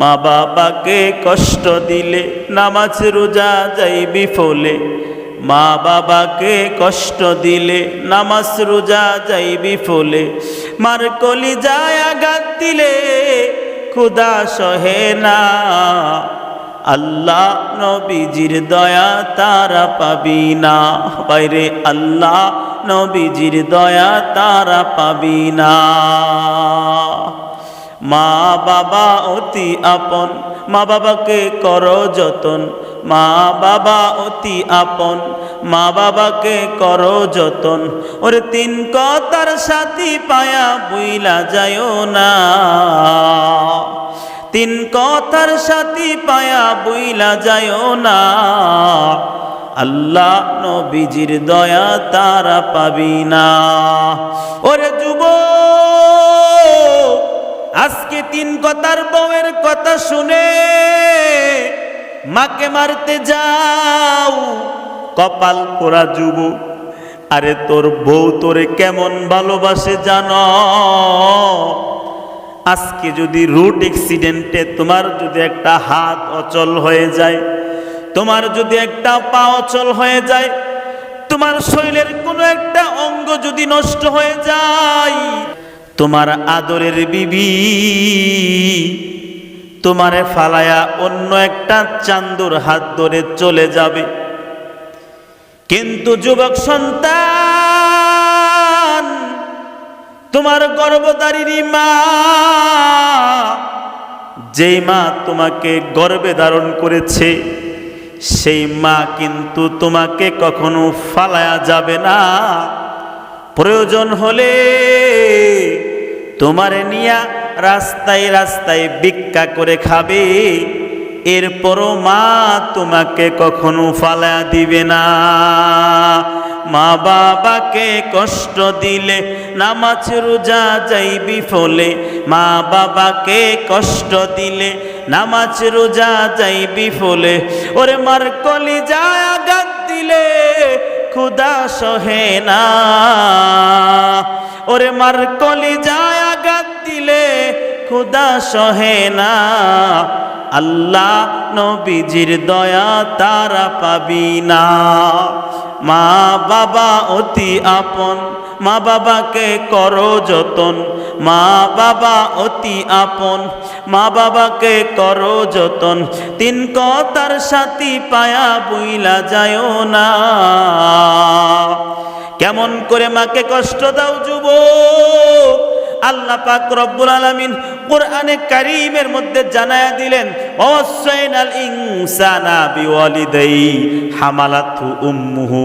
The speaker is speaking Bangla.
মা বাবাকে কষ্ট দিলে নামাজ রোজা যাইবি ফলে। মা বাবাকে কষ্ট দিলে নামাজ রোজা যাইবি ফলে। মার কলিজায় আঘাত দিলে খোদা সহে না। আল্লাহ নবীজির দয়া তারা পাবি না। বাইরে আল্লাহ নবীজির দয়া তারা পাবি না। মা বাবা অতি আপন, মা বাবাকে করো যতন। মা বাবা অতি আপন, মা বাবাকে করো যতন। ওরে তিন কথার সাথী পায়া বুইলা যায়ও না। তিন কথার সাথী পায়া বুইলা যায়ও না। আল্লাহ নবীজির দয়া তারা পাবি না। ওরে যুবক, আজকে তিন কথার বউয়ের কথা শুনে মাকে মারতে যাও, কপাল পোড়া যুবক। আরে তোর বউ তোরে কেমন ভালোবাসে জানো? আজকে যদি রোড অ্যাক্সিডেন্টে তোমার যদি একটা হাত অচল হয়ে যায়, তোমার যদি একটা পা অচল হয়ে যায়, তোমার শরীরের কোনো একটা অঙ্গ যদি নষ্ট হয়ে যায়, তোমার আদরের বিবি তোমারে ফালায়া অন্য একটা চান্দুর হাত ধরে চলে যাবে। কিন্তু যুবক সন্তান, তোমার গর্ভধারিণী মা, যেই মা তোমাকে গর্ভে ধারণ করেছে, সেই মা কিন্তু তোমাকে কখনো ফালায়া যাবে না। প্রয়োজন হলে তোমারে নিয়া রাস্তায় রাস্তায় ভিক্ষা করে খাবে, এরপরও মা তোমাকে কখনো ফালায়া দিবে না। মা বাবাকে কষ্ট দিলে নামাজ রোজা যাইবি ফলে। মা বাবাকে কষ্ট দিলে নামাজ রোজা যাইবি ফলে। ওরে মার কলিজায় আঘাত দিলে খোদা সহে না। ওরে মার কলিজায় আঘাত দিলে খোদা সহে না। আল্লাহ নবীজির দয়া তারা পাবি না। মা বাবা অতি আপন, মা বাবাকে করো যতন। মা বাবা অতি আপন, মা বাবাকে করো যতন। তিন কথার সাথী পায়া বুইলা যায়ও না। কেমন করে মাকে কষ্ট দাও যুবক? আল্লাহ পাক রব্বুল আলামিন কোরআনে কারীমের মধ্যে জানায়া দিলেন, ওয়াসাইনাল ইনসানা বিওয়ালিদাইহি হামালাতহু উম্মুহু